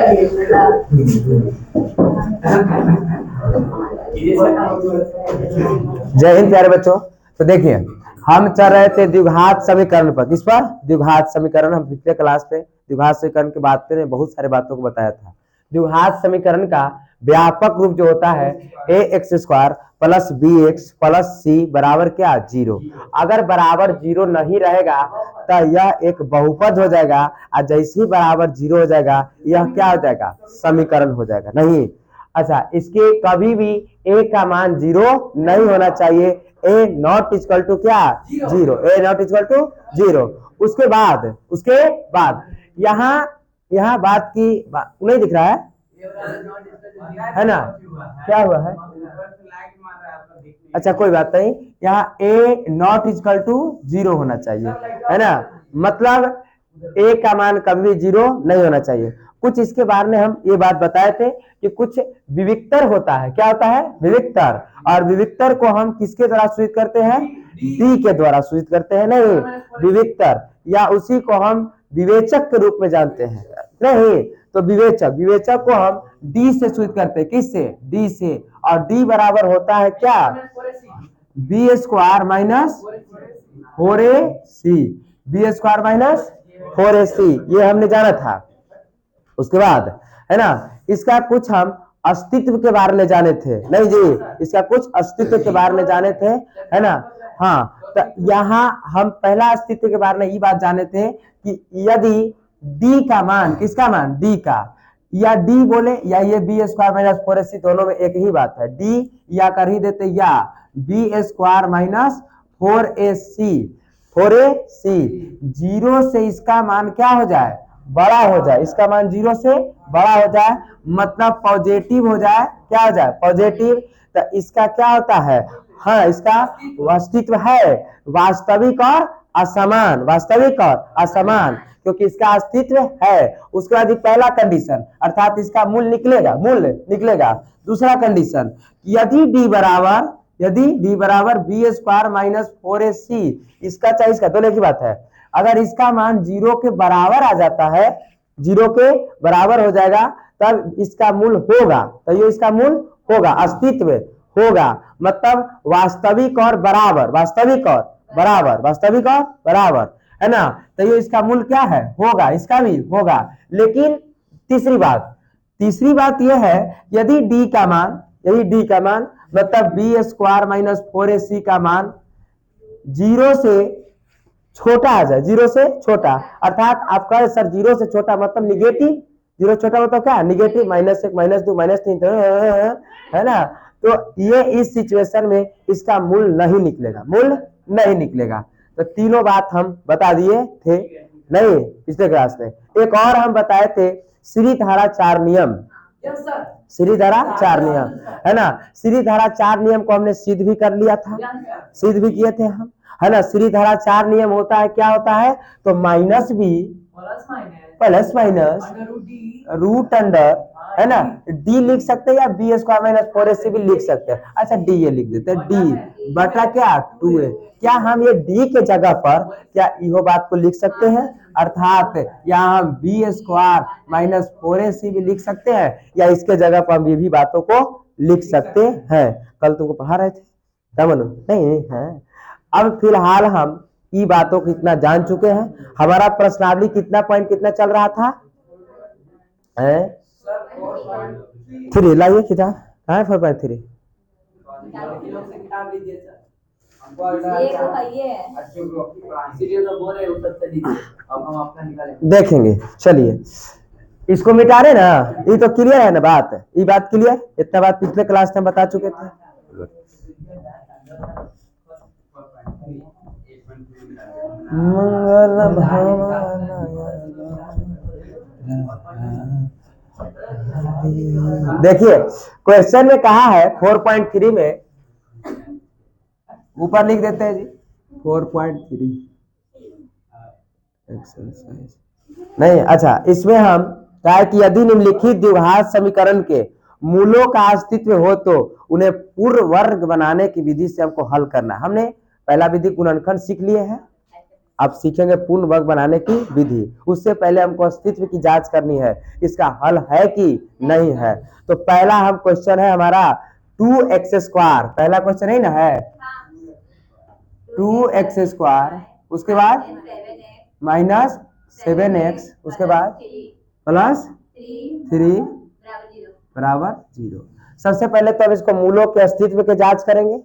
जय हिंद प्यारे बच्चों। तो देखिए हम चल रहे थे द्विघात समीकरण पर। किस पर? द्विघात समीकरण। हम पिछले क्लास में द्विघात समीकरण की बात करें, बहुत सारे बातों को बताया था। द्विघात समीकरण का व्यापक रूप जो होता है ax² plus bx plus c बराबर क्या? 0। अगर बराबर 0 नहीं रहेगा तो यह एक बहुपद हो जाएगा, और जैसे ही बराबर 0 हो जाएगा यह क्या हो जाएगा? समीकरण हो जाएगा। नहीं, अच्छा, इसके कभी भी a का मान 0 नहीं होना चाहिए। a नॉट इक्वल टू क्या? 0। a not equal to 0। उसके बाद यहाँ बात की नहीं दिख रहा है ना? क्या हुआ है? अच्छा, कोई बात नहीं। यहाँ a नॉट इक्वल टू 0 होना चाहिए, है ना? मतलब a का मान कभी 0 नहीं होना चाहिए। कुछ इसके बारे में हम ये बात बताए थे कि कुछ विविक्तर होता है। क्या होता है? विविक्तर। और विविक्तर को हम किसके द्वारा सूचित करते हैं? डी के द्वारा सूचित करते हैं। नहीं, विविक्तर या उसी को हम विवेचक के रूप में जानते हैं। नहीं, तो विवेचक को हम डी से सूचित करते हैं। किससे? डी से। और डी बराबर होता है क्या? b² minus 4ac। b² minus 4ac, ये हमने जाना था। उसके बाद है ना, इसका कुछ हम अस्तित्व के बारे में जाने थे। नहीं जी, इसका कुछ अस्तित्व के बारे में जाने थे, है ना? हाँ, तो यहाँ हम पहला अस्तित्व के बारे में ये बात जाने थे कि यदि d का मान, किसका मान? d का, या d बोले या ये b² माइनस 4ac, दोनों में एक ही बात है। d या कर ही देते, या b² माइनस 4ac 0 से इसका मान क्या हो जाए? बड़ा हो जाए। इसका मान 0 से बड़ा हो जाए, मतलब पॉजिटिव हो जाए। क्या हो जाए? पॉजिटिव। तो इसका क्या होता है? हाँ, इसका अस्तित्व है वास्तविक और असमान। वास्तविक और असमान, क्योंकि इसका अस्तित्व है। उसके बाद पहला कंडीशन, अर्थात इसका मूल निकलेगा। दूसरा कंडीशन, यदि d बराबर b² माइनस 4ac, इसका चाहे इसका, दोनों की बात है। अगर इसका मान 0 के बराबर आ जाता है, 0 के बराबर हो जाएगा, तब इसका मूल होगा। तो ये इसका मूल होगा, अस्तित्व होगा, मतलब वास्तविक और बराबर, है ना? तो ये इसका मूल क्या है? होगा, इसका भी होगा। लेकिन तीसरी बात यह है, यदि d का मान मतलब b² माइनस 4ac का मान 0 से छोटा आ जाए, 0 से छोटा, अर्थात आप कह सर 0 से छोटा मतलब निगेटिव। 0 छोटा मतलब क्या? निगेटिव, -1 -2 -3, है ना? तो ये इस सिचुएशन में इसका मूल नहीं निकलेगा। तो तीनों बात हम बता दिए थे नहीं पिछले क्लास में। एक और हम बताए थे, श्रीधारा 4 नियम। श्रीधारा 4 नियम, है ना? श्रीधारा 4 नियम को हमने सिद्ध भी कर लिया था, सिद्ध भी किए थे हम, है ना? श्रीधारा 4 नियम होता है, क्या होता है? तो minus B plus minus root under, है ना? डी लिख सकते हैं, या b² माइनस 4ac भी लिख सकते हैं। अच्छा, डी ये लिख देते हैं, डी बटा क्या? 2a। क्या हम ये डी के जगह पर क्या इहो बात को लिख सकते हैं? अर्थात यहाँ हम b² माइनस 4ac भी लिख सकते हैं, या इसके जगह पर हम ये भी बातों को लिख सकते हैं। कल तुमको पढ़ा रहे थे, क्या बोलो? नहीं है। अब फिलहाल हम ये बातों को इतना जान चुके हैं। हमारा प्रश्नावली कितना पॉइंट कितना चल रहा था? 3 लाइए किताब, कहाँ है 4.3? देखेंगे, चलिए इसको मिटा रहे ना। ये तो क्लियर है ना बात? ये बात क्लियर, इतना बात पिछले क्लास में बता चुके थे। मंगल देखिए क्वेश्चन में कहा है 4.3 में, ऊपर लिख देते हैं जी 4.3 एक्सरसाइज नहीं। अच्छा, इसमें हम कहा कि यदि निम्नलिखित द्विघात समीकरण के मूलों का अस्तित्व हो तो उन्हें पूर्ण वर्ग बनाने की विधि से हमको हल करना। हमने पहला विधि गुणनखंड सीख लिए हैं, आप सीखेंगे पूर्ण वर्ग बनाने की विधि। उससे पहले हमको अस्तित्व की जांच करनी है, इसका हल है कि नहीं है। तो पहला हम क्वेश्चन है हमारा 2x², पहला क्वेश्चन है ना, है 2x², उसके बाद -7x, उसके बाद +3 बराबर 0। सबसे पहले तो अब इसको मूलों के अस्तित्व के जांच करेंगे,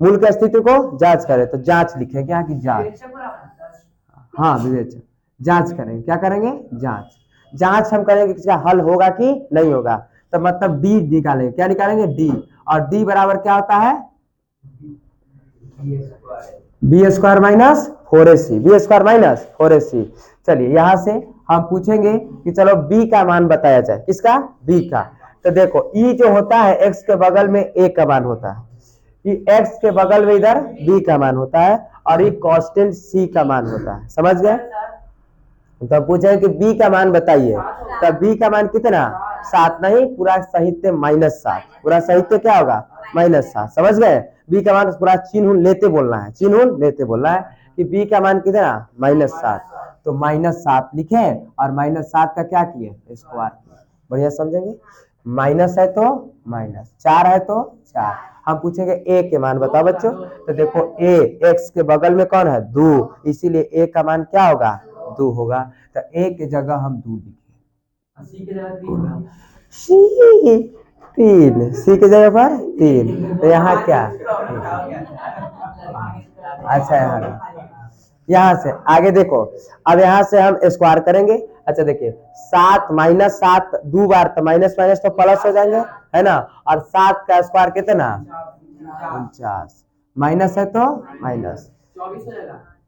मूल के अस्तित्व को जांच करें तो जांच लिखेंगे यहाँ की जांच, हाँ विवेचन, जांच करेंगे, क्या करेंगे, जांच। जांच हम करेंगे कि इसका हल होगा कि नहीं होगा, तो मतलब डी निकालेंगे, क्या निकालेंगे, डी। और डी बराबर क्या होता है, b² minus 4ac, b² minus 4ac। चलिए यहां से हम पूछेंगे कि चलो b का मान बताया जाए, किसका, b का। तो देखो e जो होता है x के बगल में a का मान होता है, ये x के बगल में इधर b का मान होता है, और ये कांस्टेंट c का मान होता है, समझ गए। तो पूछे कि b का मान बताइए, तो b का मान कितना, 7 नहीं, पूरा साहित्य -7, पूरा साहित्य क्या होगा, -7, समझ गए। b का मान पूरा चिन्ह लेते बोलना है, चिन्ह लेते बोलना है कि b का मान कितना, -7। तो -7 लिखे और -7 का क्या किए, स्क्वायर किए, बढ़िया समझेंगे। माइनस है तो माइनस, 4 है तो 4। हम पूछेंगे a के मान बताओ बच्चों, तो देखो a x के बगल में कौन है, 2, इसीलिए a का मान क्या होगा, 2 होगा। तो a की जगह हम 2 लिखे, तीन, सी की जगह पर 3, तो यहाँ क्या, अच्छा यहाँ से आगे देखो, अब यहाँ से हम स्क्वायर करेंगे। अच्छा देखिए 7 -7 दो बार, तो माइनस माइनस तो प्लस हो जाएंगे, है ना। और 7 का स्क्वायर कितना, 49, माइनस है तो माइनस,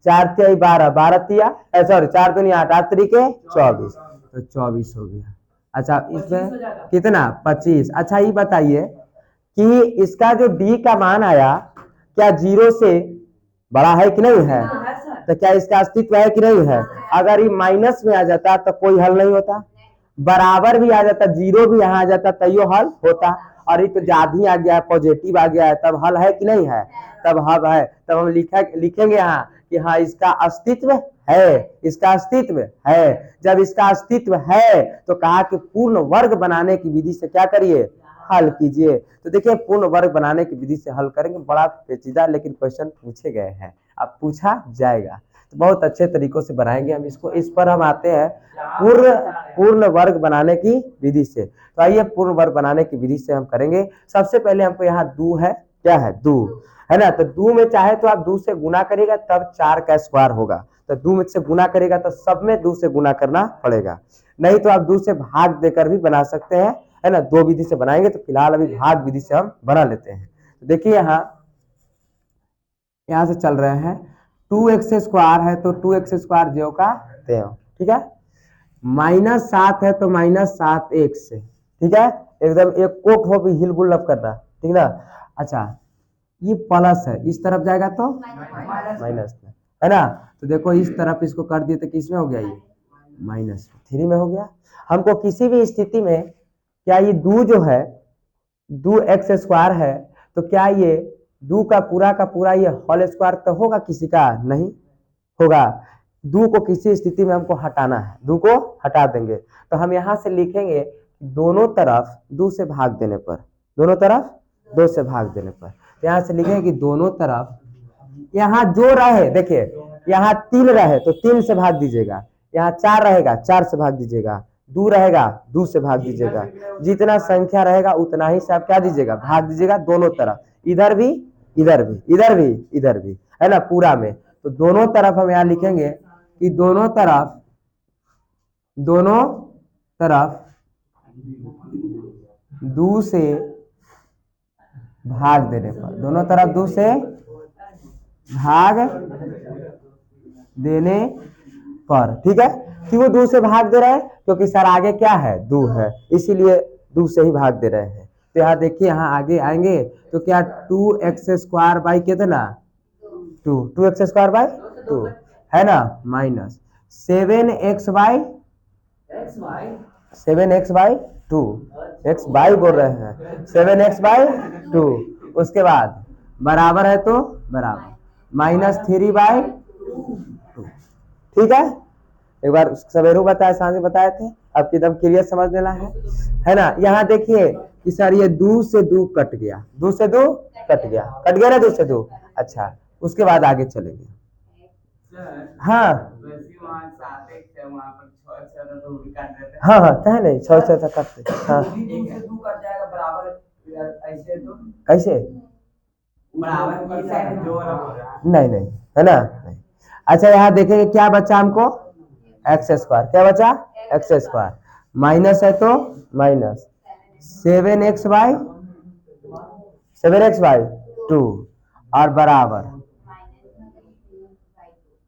4 तिया 12, 12 तिया सॉरी 4 दूनी 8, 8 तरीके 24, तो 24 हो गया। अच्छा इसमें कितना, 25। अच्छा ये बताइए कि इसका जो डी का मान आया क्या 0 से बड़ा है कि नहीं है, तो क्या इसका अस्तित्व है कि नहीं है। अगर ये माइनस में आ जाता तो कोई हल नहीं होता, बराबर भी आ जाता, 0 भी यहाँ आ जाता तैयो हल होता, और ये तो ज्यादा ही आ गया है, पॉजिटिव आ गया है, तब हल है कि नहीं है, तब हल है। तब हम लिखेंगे यहाँ कि हाँ इसका अस्तित्व है, इसका अस्तित्व है। जब इसका अस्तित्व है तो कहा कि पूर्ण वर्ग बनाने की विधि से क्या करिए, हल कीजिए। तो देखिए पूर्ण वर्ग बनाने की विधि से हल करेंगे, बड़ा पेचीदा लेकिन क्वेश्चन पूछे गए हैं, अब पूछा जाएगा, तो बहुत अच्छे तरीकों से बनाएंगे हम इसको। इस पर हम आते हैं पूर्ण वर्ग बनाने की विधि से। तो आइए पूर्ण वर्ग बनाने की विधि से हम करेंगे। सबसे पहले हमको यहाँ 2 है, क्या है, 2 है ना, तो 2 में चाहे तो आप 2 से गुना करेगा तब 4 का स्क्वायर होगा, तो 2 में से गुना करेगा तो सब में 2 से गुना करना पड़ेगा, नहीं तो आप 2 से भाग देकर भी बना सकते हैं, है ना। 2 विधि से बनाएंगे, तो फिलहाल अभी भाग विधि से हम बना लेते हैं। तो देखिए यहाँ से चल रहे हैं, 2x² है तो 2x² ज्यों का त्यों, ठीक है। -7 है तो -7x, ठीक है, एकदम एक कोट हो भी हिलबुल लब करना, ठीक ना। अच्छा ये प्लस है, इस तरफ जाएगा तो माइनस में, है ना। तो देखो इस तरफ इसको कर दिए तो किस में हो गया, ये -3 में हो गया। हमको किसी भी स्थिति में क्या ये 2 जो है 2x² है, तो क्या ये 2 का पूरा ये होल स्क्वायर तो होगा किसी का, नहीं होगा। 2 को किसी स्थिति में हमको हटाना है, 2 को हटा देंगे, तो हम यहाँ से लिखेंगे दोनों तरफ 2 से भाग देने पर, दोनों तरफ 2 से भाग देने पर, यहाँ से लिखेंगे कि दोनों तरफ, यहाँ जो रहे देखिए, यहाँ 3 रहे तो 3 से भाग दीजिएगा, यहाँ 4 रहेगा 4 से भाग दीजिएगा, 2 रहेगा 2 से भाग दीजिएगा, जितना संख्या रहेगा उतना ही से आप क्या दीजिएगा, भाग दीजिएगा दोनों तरफ, इधर भी इधर भी इधर भी इधर भी, है ना, पूरा में। तो दोनों तरफ हम यहाँ लिखेंगे कि दोनों तरफ 2 से भाग देने पर, दोनों तरफ 2 से भाग देने पर, ठीक है। क्यों 2 से भाग दे रहे हैं, क्योंकि सर आगे क्या है, 2 है, इसीलिए 2 से ही भाग दे रहे हैं। तो यहाँ देखिए यहाँ आगे आएंगे तो क्या 2x² बाई कितना, 2x² है ना, माइनस 7x/2, x बाई बोल रहे हैं, 7x/2, उसके बाद बराबर है तो बराबर -3/2, ठीक है, एक बार सवेरू बताया, सांझे बताए थे, अब एकदम क्लियर समझ लेना है ना। यहाँ देखिए कि सर ये 2 से 2 कट गया, 2 से 2 कट गया ना, 2 से 2। अच्छा, उसके बाद आगे चलेंगे। हाँ हाँ हाँ, कहे नहीं 6 से तक काटते। हाँ कैसे, नहीं नहीं, है ना, नहीं। अच्छा, यहाँ देखेंगे क्या बचा हमको, एक्स स्क्वायर, क्या बचा, एक्स स्क्वायर, माइनस है तो माइनस 7x/2 और बराबर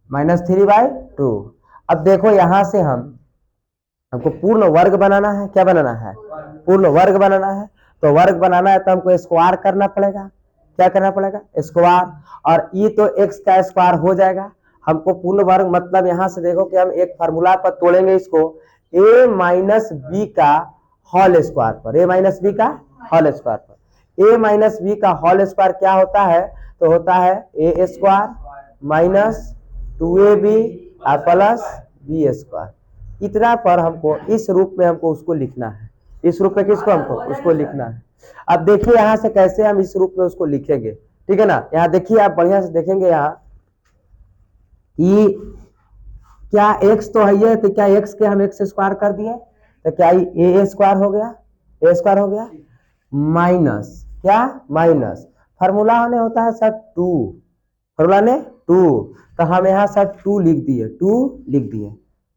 -3/2। अब देखो यहाँ से हमको पूर्ण वर्ग बनाना है, क्या बनाना है, पूर्ण वर्ग बनाना है। तो वर्ग बनाना है तो हमको स्क्वायर करना पड़ेगा, क्या करना पड़ेगा, स्क्वायर। और ये तो x का स्क्वायर हो जाएगा। हमको पूर्ण वर्ग मतलब यहाँ से देखो कि हम एक फार्मूला पर तोड़ेंगे इसको, a माइनस बी का होल स्क्वायर पर, a माइनस बी का होल स्क्वायर पर। a माइनस बी का होल स्क्वायर क्या होता है, तो होता है a square minus 2ab plus B square. इतना पर हमको इस रूप में हमको उसको लिखना है, इस रूप में किसको, हमको उसको लिखना है। अब देखिए यहाँ से कैसे हम इस रूप में उसको लिखेंगे, ठीक है ना। यहाँ देखिए, आप बढ़िया से देखेंगे यहाँ कि क्या x तो है, तो क्या x के हम x स्क्वायर कर दिए, तो क्या ये a स्क्वायर हो गया, a स्क्वायर हो गया, माइनस क्या, माइनस फार्मूला ने होता है सर 2, फार्मूला ने 2, तो हम यहाँ सर 2 लिख दिए, 2 लिख दिए,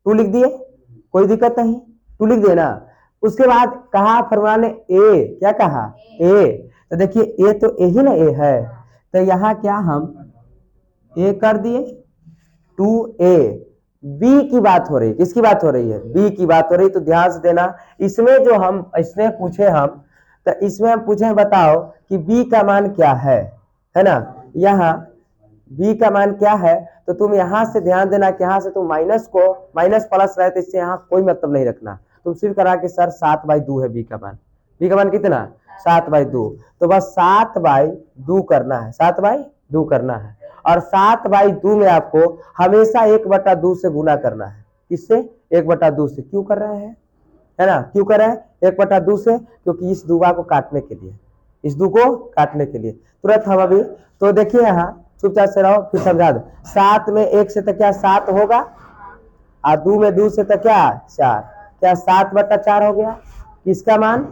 2 लिख दिए, कोई दिक्कत नहीं, 2 लिख दिए ना। उसके बाद कहा फार्मूला ने a, क्या कहा, a, तो देखिए a तो यही ना a है, तो यहाँ क्या हम a कर दिए 2a। b की बात हो रही है, किसकी बात हो रही है, b की बात हो रही, तो ध्यान से देना। इसमें जो हम इसमें पूछे हम, तो इसमें हम पूछे बताओ कि b का मान क्या है ना। यहाँ b का मान क्या है, तो तुम यहाँ से ध्यान देना कि यहाँ से तुम माइनस को माइनस प्लस रहे, तो इससे यहाँ कोई मतलब नहीं रखना, तुम सिर्फ करा कि सर 7/2 है b का मान, b का मान कितना, 7/2, तो बस 7/2 करना है, 7/2 करना है। और 7/2 में आपको हमेशा 1/2 से गुना करना है, किससे, 1/2 से। क्यों कर रहे हैं, है ना, क्यों कर रहे हैं 1/2 से, क्योंकि इस दुआ को काटने के लिए, इस दू को काटने के लिए। तुरंत हम अभी तो देखिए यहाँ चुपचाप से रहो, फिर समझा दो। 7 में 1 से तो क्या 7 होगा, और 2 में 2 से तो क्या 4, क्या 7/4 हो गया। किसका मान,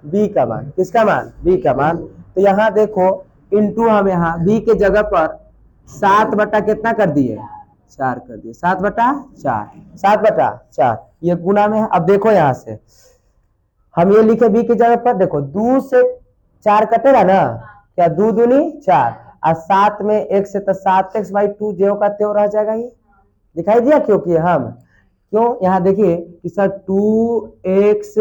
b का मान, किसका मान, b का मान। तो यहाँ देखो इंटू हम यहाँ b के जगह पर 7 बटा कितना कर दिए, 4 कर दिए, 7/4, 7/4 ये गुना में है। अब देखो यहाँ से हम ये लिखे b की जगह पर, देखो 2 से 4 कटेगा ना, क्या 2 दूनी 4, और 7 में 1 से तो 7x/2 ज्यों का त्यों रह जाएगा, ये दिखाई दिया। क्योंकि हम क्यों यहाँ देखिए कि सर 2x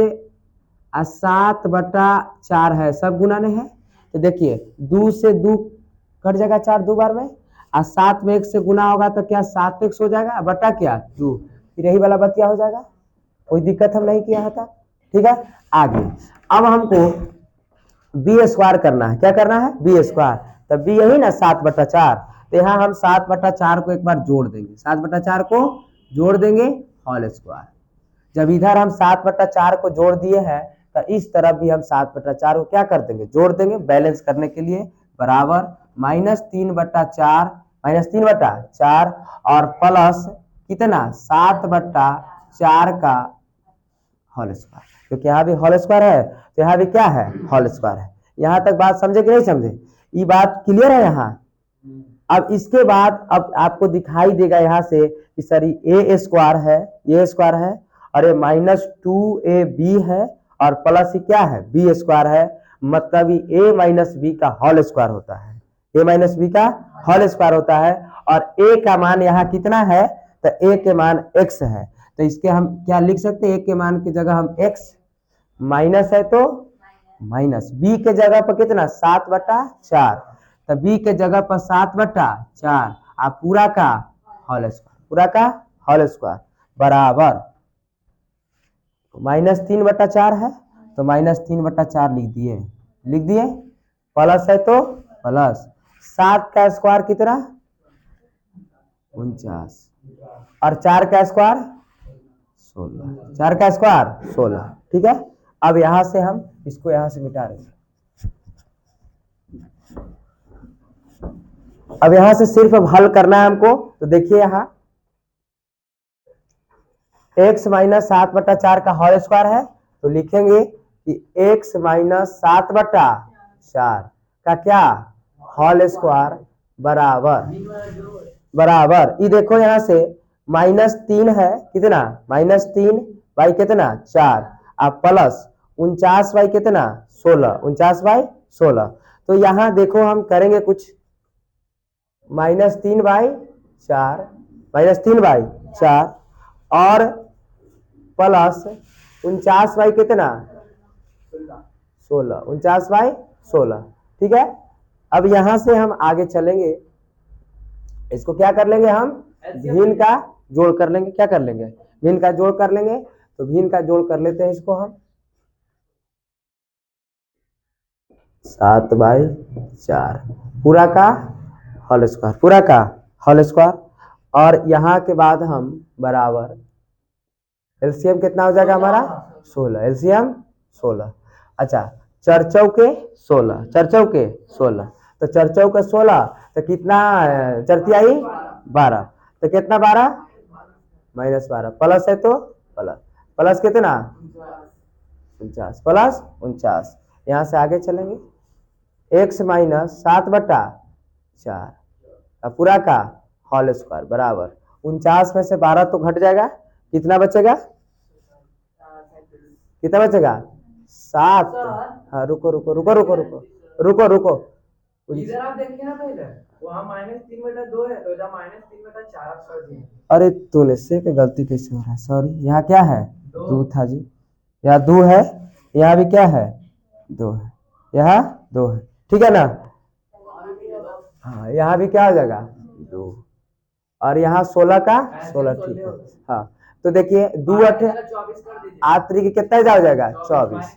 7/4 है, सब गुना ने है, तो देखिए 2 से 2 कट जाएगा 4 2 बार में, और 7 में 1 से गुना होगा तो क्या 7x हो जाएगा, बटा क्या 2, फिर यही वाला बतिया हो जाएगा, कोई दिक्कत हम नहीं किया था, ठीक है। आगे अब हमको b स्क्वायर करना है, क्या करना है, b स्क्वायर, तो b यही ना 7/4, तो यहाँ हम 7/4 को एक बार जोड़ देंगे, 7/4 को जोड़ देंगे होल स्क्वायर। जब इधर हम 7/4 को जोड़ दिए हैं, तो इस तरफ भी हम 7/4 को क्या कर देंगे, जोड़ देंगे, बैलेंस करने के लिए, बराबर -3/4 और प्लस कितना 7/4 का होल स्क्वायर, क्योंकि यहाँ भी होल स्क्वायर है, तो यहाँ भी क्या है, होल स्क्वायर है। यहाँ तक बात समझे कि नहीं समझे, ये बात क्लियर है यहाँ। अब इसके बाद अब आपको दिखाई देगा यहाँ से कि सर ए स्क्वायर है, ये स्क्वायर है, और ये -2ab है, और प्लस ही क्या है, बी स्क्वायर है, मतलब ये a माइनस बी का होल स्क्वायर होता है, a माइनस बी का होल स्क्वायर होता है। और a का मान यहाँ कितना है, तो a के मान x है, तो इसके हम क्या लिख सकते हैं, a के मान की जगह हम x, माइनस है तो माइनस, b के जगह पर कितना 7/4, तो b के जगह पर 7/4, आप पूरा का होल स्क्वायर, पूरा का होल स्क्वायर, बराबर -3/4 है, तो -3/4 लिख दिए, लिख दिए, प्लस है तो प्लस 7 का स्क्वायर कितना 49, और 4 का स्क्वायर 16, 4 का स्क्वायर 16। ठीक है, अब यहां से हम इसको यहां से मिटा रहे हैं। अब यहां से सिर्फ अब हल करना है हमको। तो देखिए यहाँ x माइनस 7/4 का होल स्क्वायर है, तो लिखेंगे कि x माइनस 7/4 का क्या होल स्क्वायर बराबर ये देखो यहाँ से -3 है कितना, -3 बाई कितना 4, अब प्लस 49 बाई कितना 16, 49/16। तो यहाँ देखो हम करेंगे कुछ, -3/4 -3/4 और प्लस 49 बाई कितना 16, 49/16। ठीक है, अब यहां से हम आगे चलेंगे, इसको क्या कर लेंगे हम भिन्न का जोड़ कर लेंगे। क्या कर लेंगे, भिन्न का जोड़ कर लेंगे। तो भिन्न का जोड़ कर लेते हैं इसको हम, 7/4 पूरा का होल स्क्वायर, पूरा का होल स्क्वायर। और यहाँ के बाद हम बराबर एलसीएम कितना हो जाएगा हमारा 16, एलसीएम 16। अच्छा, 4 चौके 16, 4 चौके 16, तो 4 चौके 16 तो कितना 4 तिहाई 12, तो कितना 12 -12 प्लस है तो प्लस, प्लस कितना 49 प्लस 49। यहाँ से आगे चलेंगे, x माइनस 7/4 पूरा का होल स्क्वायर बराबर 49 में से 12 तो घट जाएगा, कितना बचेगा, कितना बचेगा 7। हाँ रुको रुको रुको रुको रुको रुको रुको, इधर आप देखिए ना, पहले वहाँ -3/2 है, तो जब -3/4 आप कर दिए। अरे तूने से के गलती कैसे हो रहा है, सॉरी। यहाँ क्या है 2 था जी, यहाँ 2 है, यहाँ भी क्या है 2 है, यहाँ 2 है। ठीक है ना, हाँ यहाँ भी क्या हो जाएगा 2, और यहाँ 16 का 16। ठीक है, हाँ तो देखिए 2 8 8 तरीके कितना हो जाएगा 24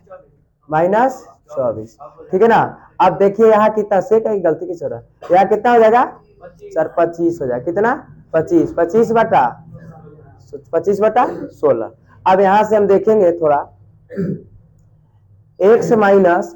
-24। ठीक है ना, अब देखिए यहाँ कितना से कहीं गलती की हो रहा है, यहाँ कितना हो जाएगा सर 25 हो जाएगा, कितना 25, 25/16। अब यहाँ से हम देखेंगे थोड़ा, x माइनस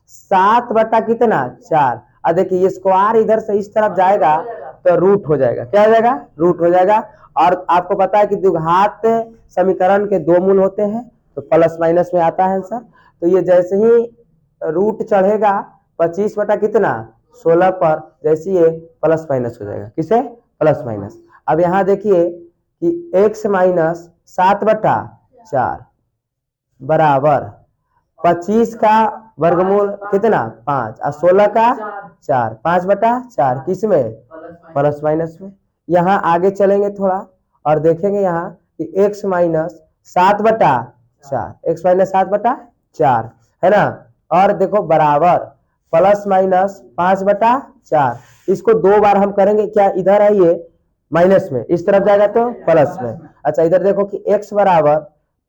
7 कितना 4। अब देखिए ये स्क्वायर इधर से इस तरफ जाएगा तो रूट हो जाएगा, क्या हो जाएगा रूट हो जाएगा। और आपको पता है कि द्विघात समीकरण के 2 मूल होते हैं, तो प्लस माइनस में आता है आंसर। तो ये जैसे ही रूट चढ़ेगा 25 कितना 16 पर, जैसे ये प्लस माइनस हो जाएगा, किसे प्लस माइनस। अब यहाँ देखिए कि x माइनस 7/4 बराबर 25 का वर्गमूल कितना 5 और 16 का 4, 5/4 किस में प्लस माइनस में। यहाँ आगे चलेंगे थोड़ा और देखेंगे यहाँ कि x माइनस 7/4, x माइनस 7/4 है ना, और देखो बराबर प्लस माइनस 5/4। इसको 2 बार हम करेंगे, क्या इधर है ये माइनस में, इस तरफ जाएगा तो प्लस में। अच्छा इधर देखो कि x बराबर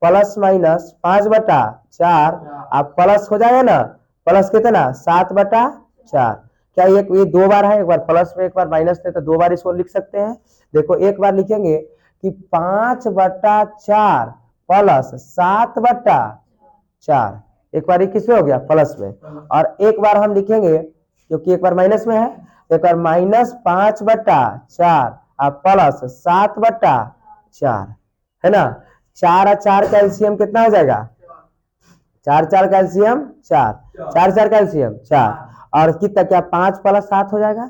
प्लस माइनस 5/4, आप प्लस हो जाएगा ना, प्लस कितना 7/4। क्या ये 2 बार है, एक बार प्लस में एक बार माइनस में, तो 2 बार इसको लिख सकते हैं। देखो एक बार लिखेंगे कि 5/4 प्लस 7/4, एक बार किस में हो गया प्लस में, और एक बार हम लिखेंगे क्योंकि एक बार माइनस में है, एक बार -5/4 और प्लस 7/4 है ना। 4 और 4 का एलसीएम कितना हो जाएगा, 4 4 का एलसीएम 4, 4 4 का एलसीएम 4, और कितना क्या 5 + 7 हो जाएगा,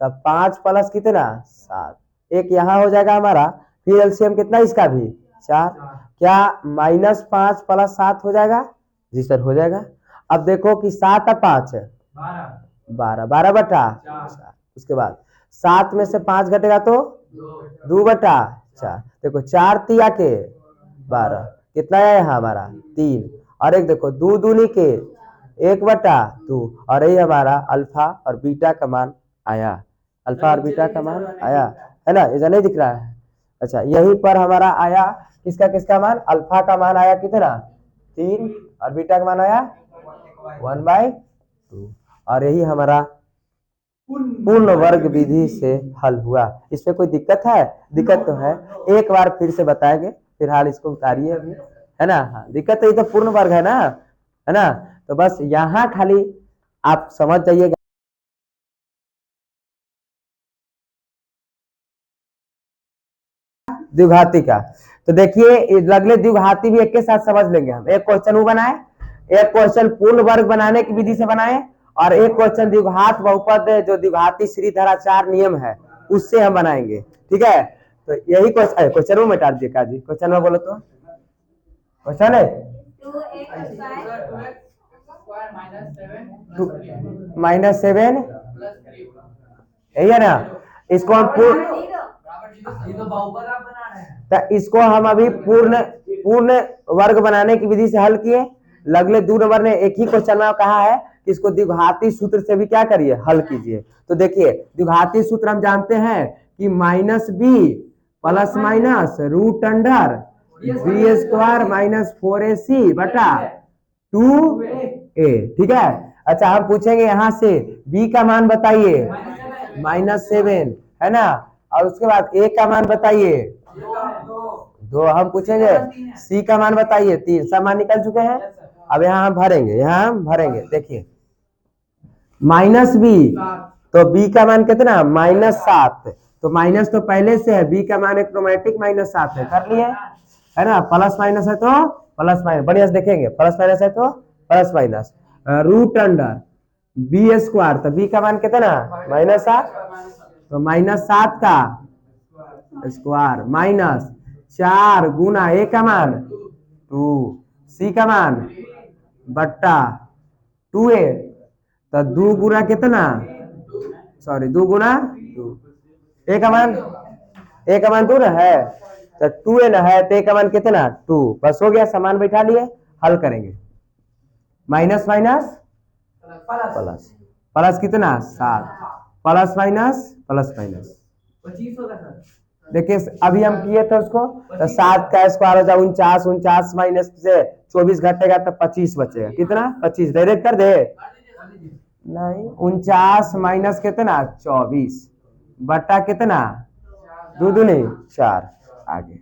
तब 5 + कितना 7, एक यहाँ हो जाएगा हमारा। फिर एलसीएम कितना इसका भी 4, क्या -5 + 7 हो जाएगा, जी सर हो जाएगा। अब देखो कि 7 और 5 है 12, 12/4। उसके बाद 7 में से 5 घटेगा तो 2/4। देखो 4 तिया के 12, कितना है यहाँ हमारा 3, और एक देखो 2 दूनी के 1/2, और यही हमारा अल्फा और बीटा का मान आया, अल्फा और बीटा का मान आया है ना, ये नहीं दिख रहा है। अच्छा यहीं पर हमारा आया किसका किसका मान, अल्फा का मान आया कितना 3, और बीटा का मान आया 1/2, और यही हमारा पूर्ण वर्ग विधि से हल हुआ। इसमें कोई दिक्कत है? दिक्कत तो है, एक बार फिर से बताएंगे, फिलहाल इसको उतारिए अभी, है ना। हाँ, दिक्कत तो ये तो पूर्ण वर्ग है ना, तो बस यहाँ खाली आप समझ जाइएगा। द्विघाती का तो देखिए, लगले द्विघाती भी एक के साथ समझ लेंगे हम। एक क्वेश्चन वो बनाए, एक क्वेश्चन पूर्ण वर्ग बनाने की विधि से बनाए, और एक क्वेश्चन द्विघात बहुपद जो द्विघाती श्रीधराचार्य नियम है उससे हम बनाएंगे, ठीक है। तो यही क्वेश्चन में मिटा दीजिए काजी, क्वेश्चन में बोलो तो क्वेश्चन है -7 यही है ना। इसको हम तो इसको हम अभी पूर्ण वर्ग बनाने की विधि से हल किए। लगले 2 नंबर ने एक ही क्वेश्चन में कहा है कि इसको द्विघाती सूत्र से भी क्या करिए, हल कीजिए। तो देखिए, द्विघाती सूत्र हम जानते हैं कि -b plus minus root under b² - 4ac बटा 2a, ठीक है। अच्छा, हम पूछेंगे यहाँ से b का मान बताइए -7, है ना, और उसके बाद a का मान बताइए 2, हम पूछेंगे c का मान बताइए 3। सब मान निकल चुके हैं। अब यहाँ हम भरेंगे, देखिए -b, तो b का मान कितना -7, तो माइनस तो पहले से है, b का मान ऑटोमेटिक -7 है, कर लिए, है ना। प्लस माइनस है तो प्लस माइनस, बढ़िया से देखेंगे, प्लस माइनस है तो plus minus, root under b², तो b का मान कितना -7, तो -7 का स्क्वायर माइनस 4 गुना a का मान 2, c का मान बट्टा 2a, तो 2 गुना कितना, सॉरी 2 गुना 2, a का मान 2 ना है, तो 2a ना है, तो a का मान कितना 2, बस हो गया, समान बैठा लिए, हल करेंगे। माइनस माइनस प्लस, प्लस कितना 7, प्लस माइनस प्लस माइनस 25 होगा सर। देखिए अभी हम किए थे उसको, तो 7 का स्क्वायर हो जाए 49, 49 माइनस से 24 घटेगा तो 25 बचेगा, कितना 25, डायरेक्ट कर दे नहीं, 49 माइनस कितना 24 बटा कितना 2 दूनी 4, आगे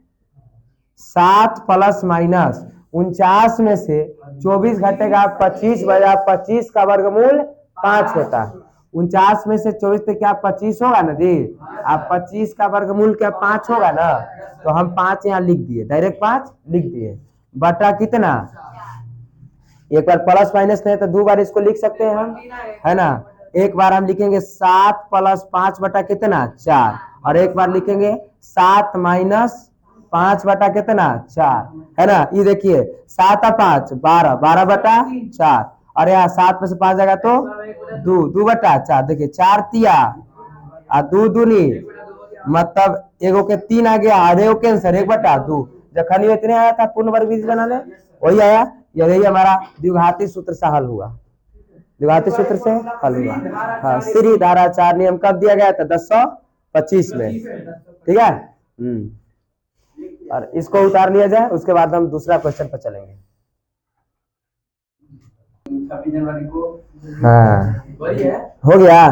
7 प्लस माइनस 49 में से 24 घटेगा 25 बजा 25 का वर्गमूल 5 होता है। 49 में से 24 तो क्या 25 होगा ना जी, अब 25 का वर्गमूल क्या 5 होगा ना, तो हम 5 यहाँ लिख दिए, डायरेक्ट 5 लिख दिए, बटा कितना, एक बार प्लस माइनस नहीं तो 2 बार इसको लिख सकते हैं हम, है ना। एक बार हम लिखेंगे 7 प्लस 5 बटा कितना 4, और एक बार लिखेंगे 7 माइनस 5 बटा कितना 4, है ना। ये देखिए 7 और 5 12, 12 बटा 4, और यहाँ 7 में से 5 जाएगा तो 2, 2 बटा 4, देखिए 4 तिया और 2 दूनी, मतलब एगो के 3 आ गया, आधे को कैंसर 1 बटा 2, जखनी इतने आया था पूर्ण वर्ग विधि बनाने वही आया, यही हमारा द्विघाती सूत्र से हल हुआ, द्विघाती सूत्र से हल हुआ। हाँ, श्रीधराचार्य नियम कब दिया गया था 1025 में, ठीक है। और इसको उतार लिया जाए, उसके बाद हम दूसरा क्वेश्चन पर चलेंगे। 26 जनवरी को हाँ हो गया,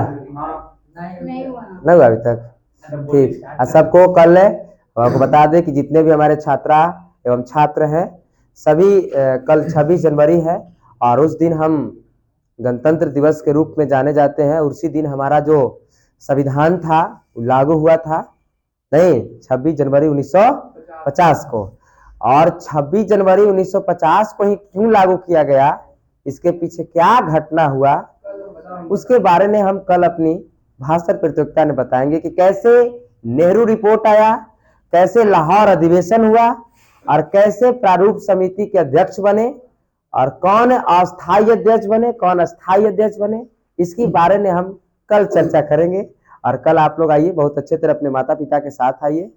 नहीं हुआ अभी तक, ठीक। सबको कल आपको बता दें कि जितने भी हमारे छात्रा एवं छात्र हैं सभी कल 26 जनवरी है, और उस दिन हम गणतंत्र दिवस के रूप में जाने जाते हैं। उसी दिन हमारा जो संविधान था लागू हुआ था, नहीं 26 जनवरी 1950 को, और 26 जनवरी 1950 को ही क्यों लागू किया गया, इसके पीछे क्या घटना हुआ, उसके बारे में हम कल अपनी भाषण प्रतियोगिता में बताएंगे कि कैसे नेहरू रिपोर्ट आया, कैसे लाहौर अधिवेशन हुआ, और कैसे प्रारूप समिति के अध्यक्ष बने, और कौन अस्थायी अध्यक्ष बने, कौन स्थायी अध्यक्ष बने, इसके बारे में हम कल चर्चा करेंगे। और कल आप लोग आइए, बहुत अच्छे तरह अपने माता पिता के साथ आइए,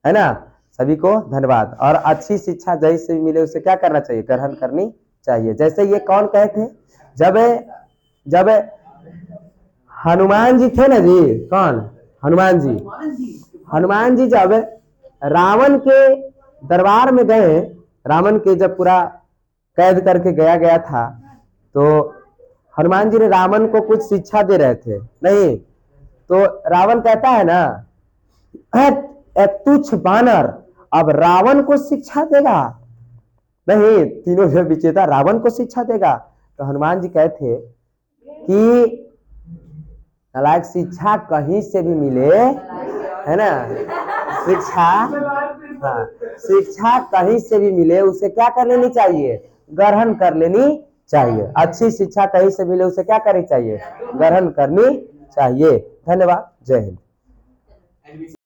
है ना। सभी को धन्यवाद। और अच्छी शिक्षा जैसे भी मिले उसे क्या करना चाहिए, ग्रहण करनी चाहिए। जैसे ये कौन कहे थे, जब हनुमान जी थे ना जी, कौन हनुमान जी जब रावण के दरबार में गए, रावण के जब पूरा कैद करके गया था, तो हनुमान जी ने रावण को कुछ शिक्षा दे रहे थे नहीं, तो रावण कहता है ना, तुच्छ बानर अब रावण को शिक्षा देगा, नहीं, तीनों जो विजेता रावण को शिक्षा देगा। तो हनुमान जी कहते कि नालायक शिक्षा कहीं से भी मिले, है ना, शिक्षा, हाँ, शिक्षा कहीं से भी मिले उसे क्या कर लेनी चाहिए, ग्रहण कर लेनी चाहिए। अच्छी शिक्षा कहीं से मिले उसे क्या करनी चाहिए, ग्रहण करनी चाहिए। धन्यवाद, जय हिंद।